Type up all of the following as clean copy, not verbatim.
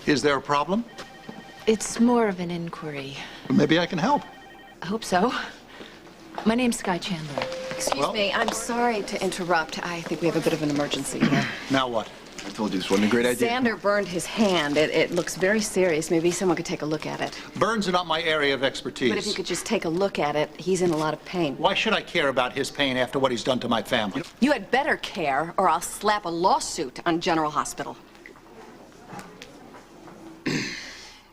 Is there a problem? It's more of an inquiry. Maybe I can help. I hope so. My name's Sky Chandler. Excuse me, I'm sorry to interrupt. I think we have a bit of an emergency here. Now what? I told you this wasn't a great idea. Xander burned his hand. It looks very serious. Maybe someone could take a look at it. Burns are not my area of expertise. But if you could just take a look at it, he's in a lot of pain. Why should I care about his pain after what he's done to my family? You had better care, or I'll slap a lawsuit on General Hospital.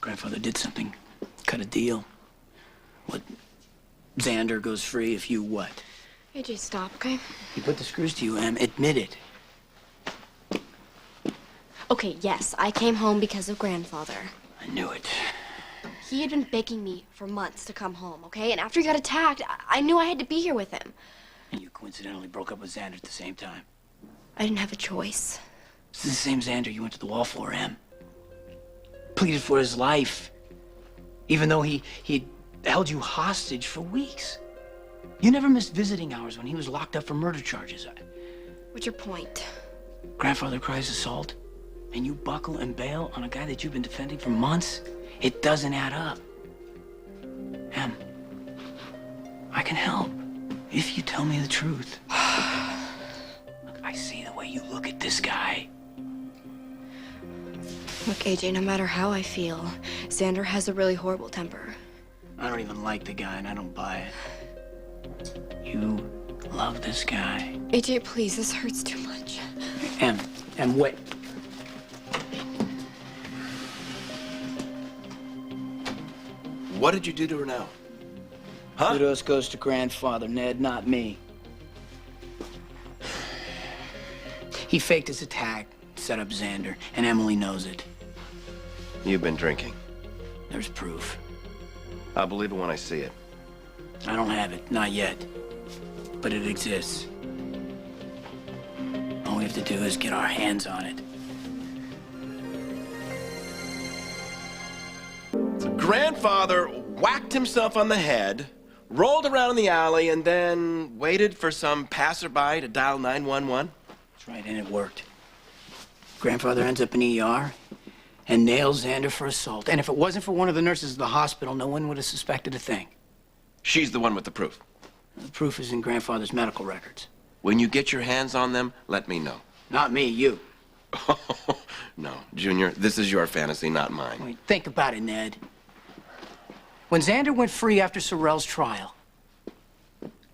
Grandfather did something. Cut a deal. What? Xander goes free if you what? AJ, stop, okay? He put the screws to you, Em. Admit it. Okay, yes, I came home because of Grandfather. I knew it. He had been begging me for months to come home, okay? And after he got attacked, I knew I had to be here with him. And you coincidentally broke up with Xander at the same time. I didn't have a choice. This is the same Xander you went to the wall for, Em. Pleaded for his life. Even though he held you hostage for weeks. You never missed visiting hours when he was locked up for murder charges. What's your point? Grandfather cries assault, and you buckle and bail on a guy that you've been defending for months? It doesn't add up. Em, I can help if you tell me the truth. Look, I see the way you look at this guy. Look, AJ, no matter how I feel, Xander has a really horrible temper. I don't even like the guy, and I don't buy it. You love this guy. AJ, please, this hurts too much. Em, wait. What did you do to her now? Huh? Kudos goes to Grandfather, Ned, not me. He faked his attack, set up Xander, and Emily knows it. You've been drinking. There's proof. I'll believe it when I see it. I don't have it, not yet. But it exists. All we have to do is get our hands on it. Grandfather whacked himself on the head, rolled around in the alley, and then waited for some passerby to dial 911. That's right, and it worked. Grandfather ends up in ER and nails Xander for assault. And if it wasn't for one of the nurses at the hospital, no one would have suspected a thing. She's the one with the proof. The proof is in Grandfather's medical records. When you get your hands on them, let me know. Not me, you. No, Junior, this is your fantasy, not mine. Wait, think about it, Ned. When Xander went free after Sorrell's trial,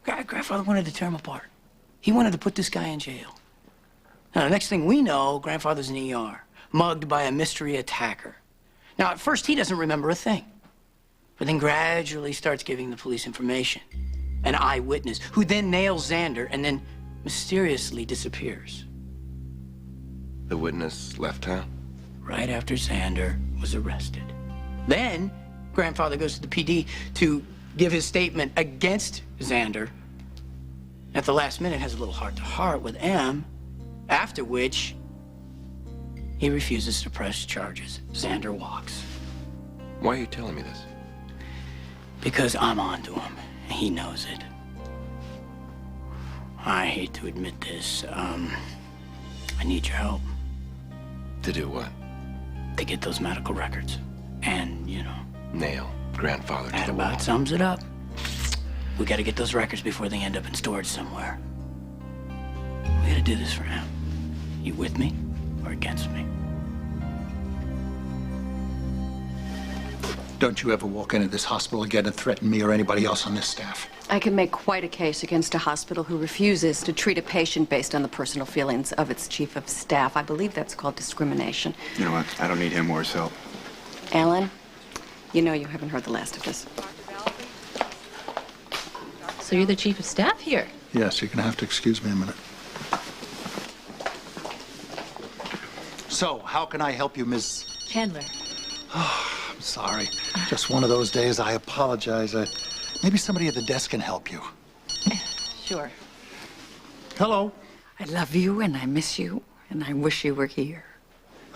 Grandfather wanted to tear him apart. He wanted to put this guy in jail. Now, the next thing we know, Grandfather's in ER, mugged by a mystery attacker. Now, at first, he doesn't remember a thing, but then gradually starts giving the police information. An eyewitness, who then nails Xander and then mysteriously disappears. The witness left town? Right after Xander was arrested. Then, Grandfather goes to the PD to give his statement against Xander. At the last minute, has a little heart-to-heart with Em, after which he refuses to press charges. Xander walks. Why are you telling me this? Because I'm onto him. He knows it. I hate to admit this. I need your help. To do what? To get those medical records. And, you know... Nail Grandfather to That the about wall. sums it up. We gotta get those records before they end up in storage somewhere. We gotta do this for him. You with me or against me? Don't you ever walk into this hospital again and threaten me or anybody else on this staff. I can make quite a case against a hospital who refuses to treat a patient based on the personal feelings of its chief of staff. I believe that's called discrimination. You know what? I don't need him or his help. Alan, you know you haven't heard the last of this. So you're the chief of staff here? Yes, you're gonna have to excuse me a minute. So, how can I help you, Ms. Chandler. I'm sorry. Just one of those days. I apologize. Maybe somebody at the desk can help you. Sure. Hello. I love you and I miss you and I wish you were here.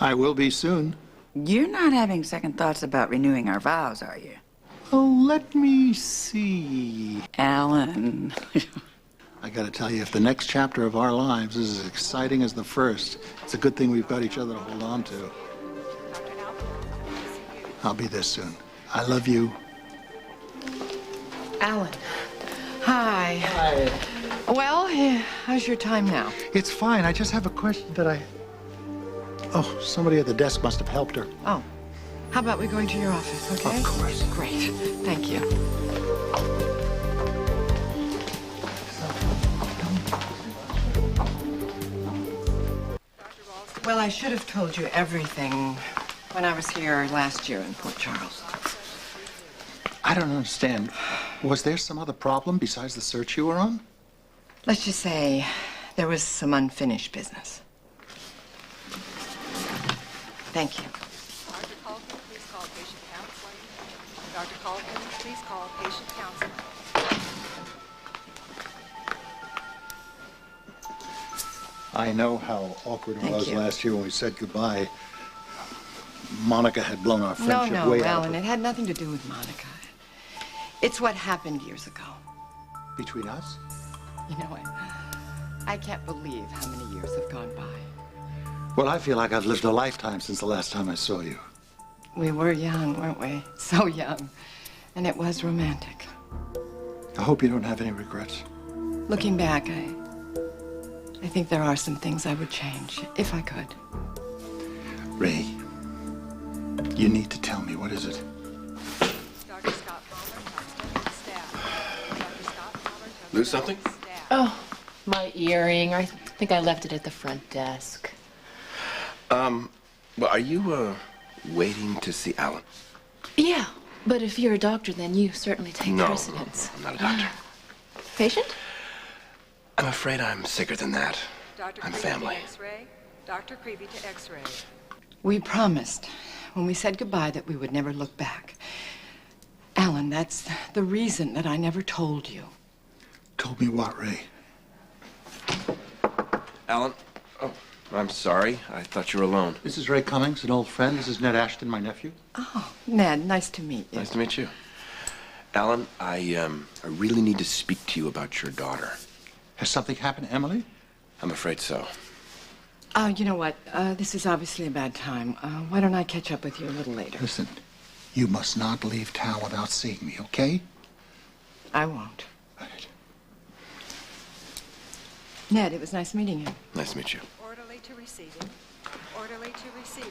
I will be soon. You're not having second thoughts about renewing our vows, are you? Oh, let me see. Alan. I gotta tell you, if the next chapter of our lives is as exciting as the first, it's a good thing we've got each other to hold on to. I'll be there soon. I love you. Alan. Hi. Hi. Well, how's your time now? It's fine. I just have a question that I... Oh, somebody at the desk must have helped her. Oh, how about we go into your office, okay? Of course. Great. Thank you. Well, I should have told you everything when I was here last year in Port Charles. I don't understand. Was there some other problem besides the search you were on? Let's just say there was some unfinished business. Thank you. Dr. Calkin, please call patient counseling. Dr. Calkin, please call patient counseling. I know how awkward it Thank was you. last year when we said goodbye. Monica had blown our friendship No, way out. Alan, it had nothing to do with Monica. It's what happened years ago. Between us? You know, I can't believe how many years have gone by. Well, I feel like I've lived a lifetime since the last time I saw you. We were young, weren't we? So young. And it was romantic. I hope you don't have any regrets. Looking back, I think there are some things I would change, if I could. Ray, you need to tell me. What is it? Dr. Scott Palmer, Constable staff. Dr. Scott Palmer, Lose something? staff. Oh, my earring. I think I left it at the front desk. Well, are you, waiting to see Alan? Yeah, but if you're a doctor, then you certainly take No, precedence. I'm not a doctor. Patient? I'm afraid I'm sicker than that. Dr. I'm Creevy family. to X-ray. Dr. Creevy to X-ray. We promised when we said goodbye that we would never look back. Alan, that's the reason that I never told you. Told me what, Ray? Alan? Oh, I'm sorry. I thought you were alone. This is Ray Cummings, an old friend. This is Ned Ashton, my nephew. Oh, Ned, nice to meet you. Nice to meet you. Alan, I really need to speak to you about your daughter. Has something happened to Emily? I'm afraid so. Oh, you know what? This is obviously a bad time. Why don't I catch up with you a little later? Listen, you must not leave town without seeing me, okay? I won't. Right. Ned, it was nice meeting you. Nice to meet you. Orderly to receiving. Orderly to receiving.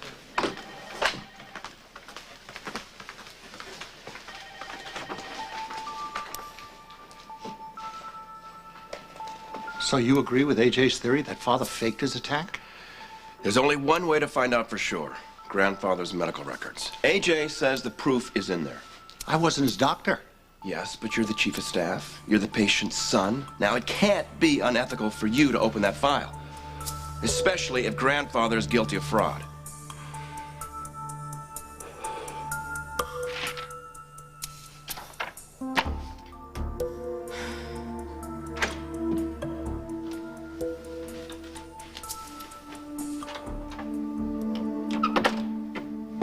So you agree with AJ's theory that Father faked his attack? There's only one way to find out for sure. Grandfather's medical records. AJ says the proof is in there. I wasn't his doctor. Yes, but you're the chief of staff. You're the patient's son. Now, it can't be unethical for you to open that file. Especially if grandfather is guilty of fraud.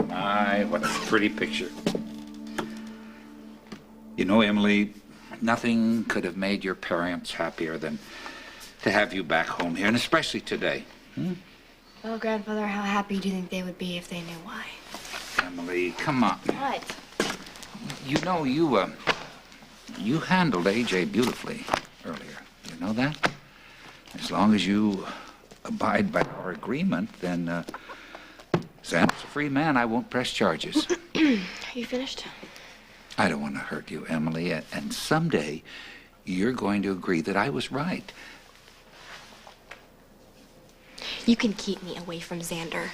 My, what a pretty picture. You know, Emily, nothing could have made your parents happier than to have you back home here, and especially today. Well, Grandfather, how happy do you think they would be if they knew why? Emily, come on. What? You know, you handled AJ beautifully earlier. You know that? As long as you abide by our agreement, then Sam's a free man. I won't press charges. Are you finished? I don't want to hurt you, Emily, and someday you're going to agree that I was right. You can keep me away from Xander,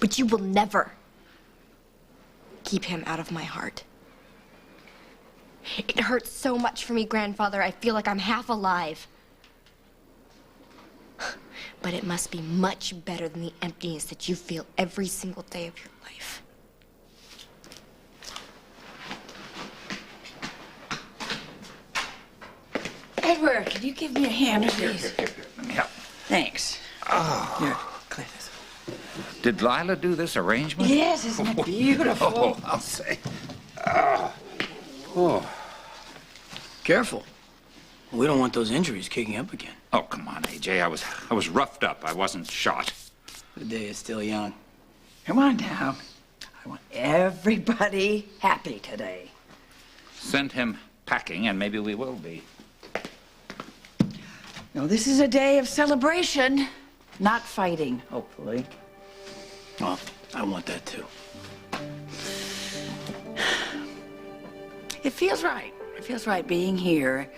but you will never keep him out of my heart. It hurts so much for me, Grandfather. I feel like I'm half alive. But it must be much better than the emptiness that you feel every single day of your life. Edward, could you give me a hand, please? Here, let me help. Thanks. Oh. Here, clear this. Did Lila do this arrangement? Yes, isn't it beautiful? Oh, I'll say. Oh. Careful. We don't want those injuries kicking up again. Oh, come on, AJ. I was roughed up. I wasn't shot. The day is still young. Come on now. I want everybody happy today. Send him packing, and maybe we will be. No, this is a day of celebration, not fighting, hopefully. Well, I want that too. It feels right. It feels right being here,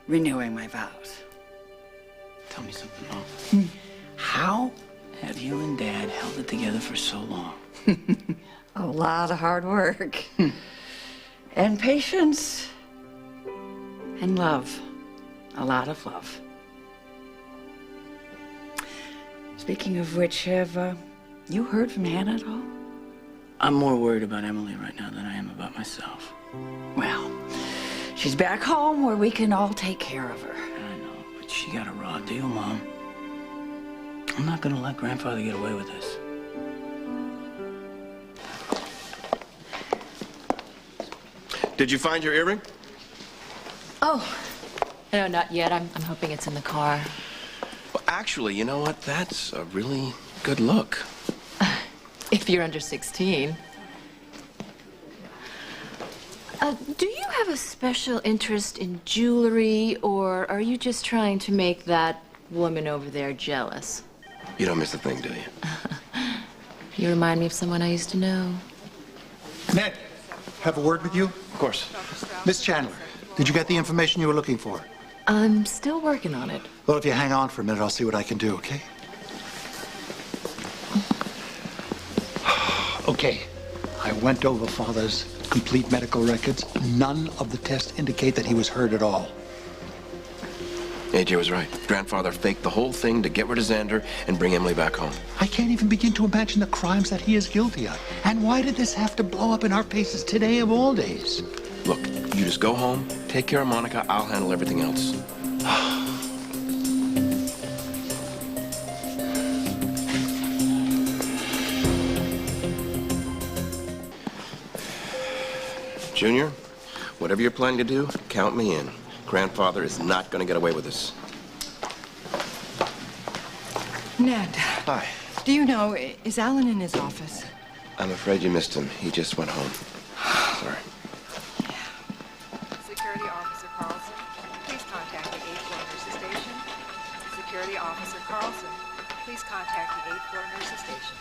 renewing my vows. Tell me something, Mom. How have you and Dad held it together for so long? A lot of hard work. And patience. And love. A lot of love. Speaking of which, have you heard from Hannah at all? I'm more worried about Emily right now than I am about myself. Well, she's back home where we can all take care of her. I know, but she got a raw deal, Mom. I'm not gonna let Grandfather get away with this. Did you find your earring? Oh, no, not yet. I'm hoping it's in the car. Well, actually, you know what? That's a really good look. If you're under 16. Do you have a special interest in jewelry, or are you just trying to make that woman over there jealous? You don't miss a thing, do you? You remind me of someone I used to know. Ned, have a word with you? Of course. Miss Chandler, did you get the information you were looking for? I'm still working on it. Well, if you hang on for a minute, I'll see what I can do, okay? Okay. I went over Father's complete medical records. None of the tests indicate that he was hurt at all. AJ was right. Grandfather faked the whole thing to get rid of Xander and bring Emily back home. I can't even begin to imagine the crimes that he is guilty of. And why did this have to blow up in our faces today of all days? Look, you just go home, take care of Monica, I'll handle everything else. Junior, whatever you're planning to do, count me in. Grandfather is not going to get away with this. Ned, Hi. do you know, is Alan in his office? I'm afraid you missed him. He just went home. Sorry. Security Officer Carlson, please contact the 8th floor nurses station. Security Officer Carlson, please contact the 8th floor nurses station.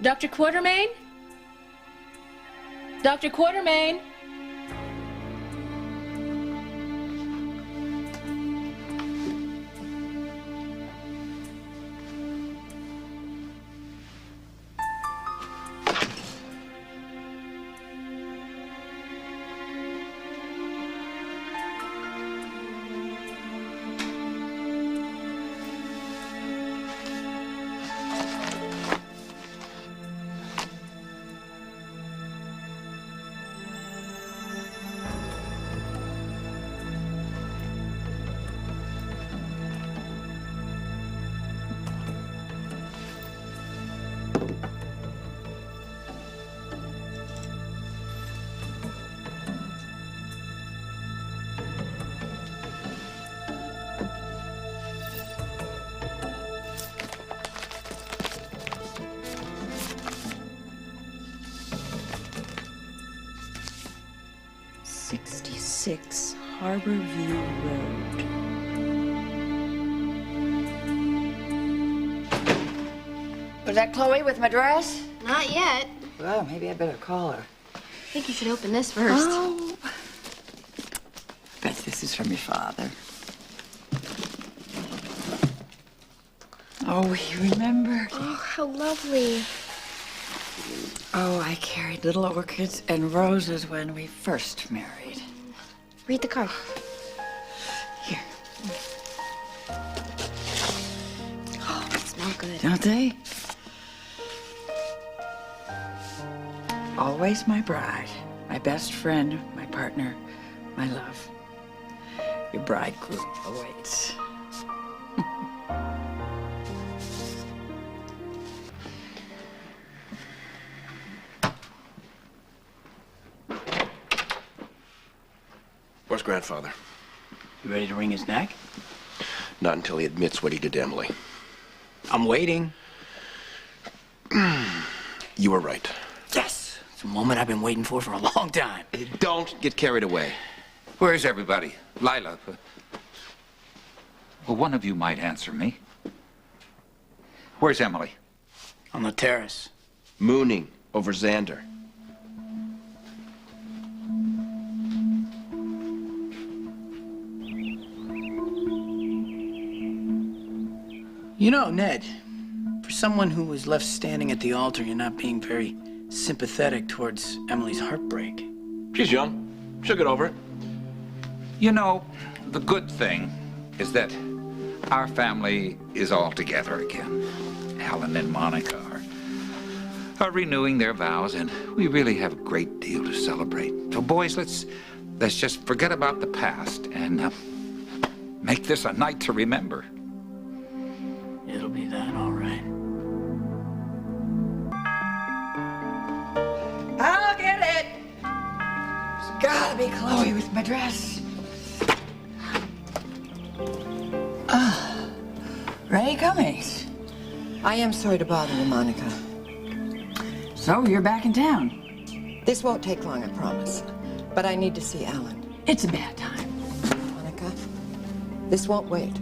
Dr. Quartermain? Dr. Quartermain? Harborview Road. Was that Chloe with my dress? Not yet. Well, maybe I better call her. I think you should open this first. Oh. Bet this is from your father. Oh, he remembered. Oh, how lovely. Oh, I carried little orchids and roses when we first married. Read the card. Here. Oh, they smell good. Don't they? Always my bride, my best friend, my partner, my love. Your bridegroom awaits. Where's Grandfather? You ready to wring his neck? Not until he admits what he did to Emily. I'm waiting. You were right. Yes! It's a moment I've been waiting for a long time. Don't get carried away. Where's everybody? Lila. Well, one of you might answer me. Where's Emily? On the terrace. Mooning over Xander. You know, Ned, for someone who was left standing at the altar, you're not being very sympathetic towards Emily's heartbreak. She's young. She'll get over it. You know, the good thing is that our family is all together again. Alan and Monica are renewing their vows, and we really have a great deal to celebrate. So, boys, let's just forget about the past and make this a night to remember. It'll be that, all right. I'll get it. It's gotta be Chloe with my dress. Ray Cummings. I am sorry to bother you, Monica. So you're back in town. This won't take long, I promise. But I need to see Alan. It's a bad time. Monica, this won't wait.